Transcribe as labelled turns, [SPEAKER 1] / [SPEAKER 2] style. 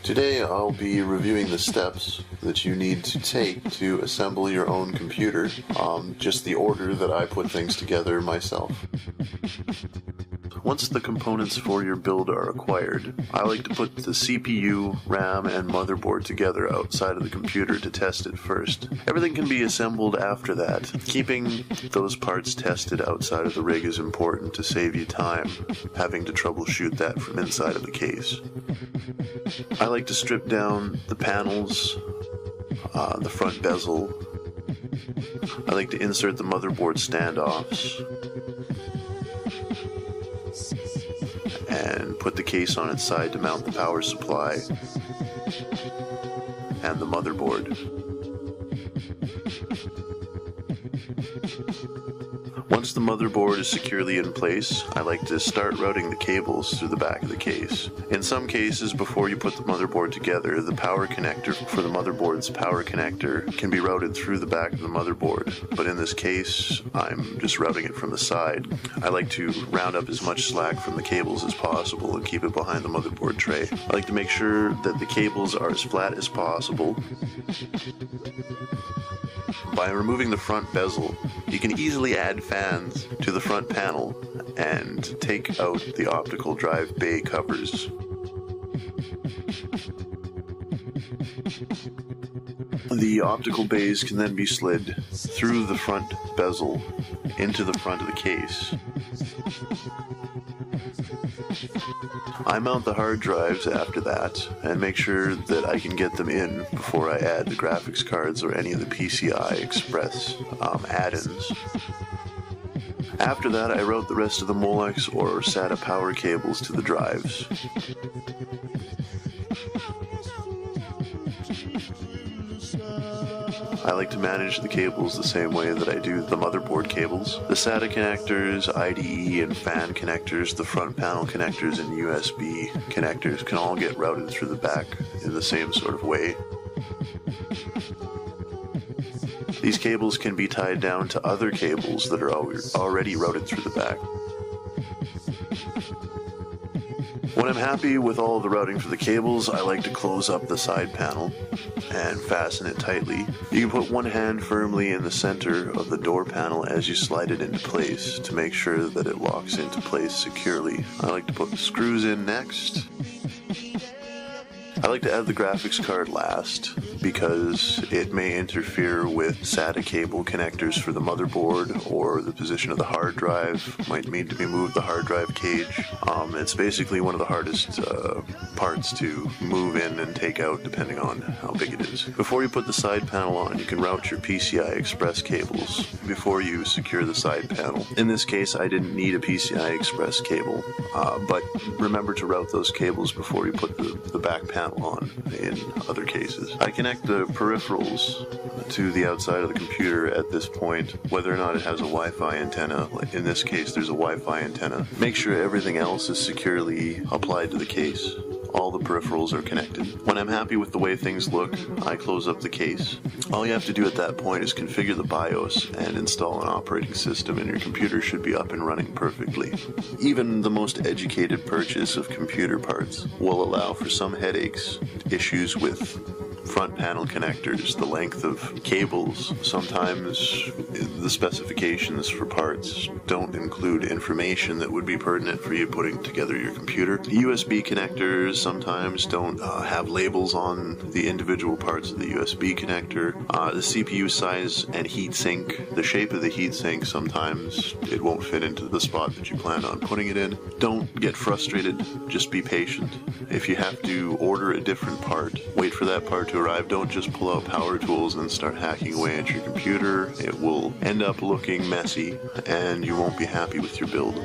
[SPEAKER 1] Today I'll be reviewing the steps that you need to take to assemble your own computer, just the order that I put things together myself. Once the components for your build are acquired, I like to put the CPU, RAM, and motherboard together outside of the computer to test it first. Everything can be assembled after that. Keeping those parts tested outside of the rig is important to save you time having to troubleshoot that from inside of the case. I like to strip down the panels, the front bezel. I like to insert the motherboard standoffs and put the case on its side to mount the power supply and the motherboard. Once the motherboard is securely in place, I like to start routing the cables through the back of the case. In some cases, before you put the motherboard together, the power connector for the motherboard's power connector can be routed through the back of the motherboard, but in this case, I'm just routing it from the side. I like to round up as much slack from the cables as possible and keep it behind the motherboard tray. I like to make sure that the cables are as flat as possible. By removing the front bezel, you can easily add fans to the front panel and take out the optical drive bay covers. The optical bays can then be slid through the front bezel into the front of the case. I mount the hard drives after that and make sure that I can get them in before I add the graphics cards or any of the PCI Express add-ins. After that, I route the rest of the Molex or SATA power cables to the drives. I like to manage the cables the same way that I do the motherboard cables. The SATA connectors, IDE and fan connectors, the front panel connectors and USB connectors can all get routed through the back in the same sort of way. These cables can be tied down to other cables that are already routed through the back. When I'm happy with all the routing for the cables, I like to close up the side panel and fasten it tightly. You can put one hand firmly in the center of the door panel as you slide it into place to make sure that it locks into place securely. I like to put the screws in next. I like to add the graphics card last because it may interfere with SATA cable connectors for the motherboard, or the position of the hard drive might need to be moved the hard drive cage. It's basically one of the hardest parts to move in and take out depending on how big it is. Before you put the side panel on, you can route your PCI Express cables before you secure the side panel. In this case, I didn't need a PCI Express cable, but remember to route those cables before you put the back panel on in other cases. I connect the peripherals to the outside of the computer at this point, whether or not it has a Wi-Fi antenna. Like in this case, there's a Wi-Fi antenna. Make sure everything else is securely applied to the case. All the peripherals are connected. When I'm happy with the way things look, I close up the case. All you have to do at that point is configure the BIOS and install an operating system, and your computer should be up and running perfectly. Even the most educated purchase of computer parts will allow for some headaches, issues with front panel connectors, the length of cables. Sometimes the specifications for parts don't include information that would be pertinent for you putting together your computer. USB connectors sometimes don't have labels on the individual parts of the USB connector. The CPU size and heatsink, the shape of the heatsink, sometimes it won't fit into the spot that you plan on putting it in. Don't get frustrated, just be patient. If you have to order a different part, wait for that part to arrive. Don't just pull out power tools and start hacking away at your computer. It will end up looking messy and you won't be happy with your build.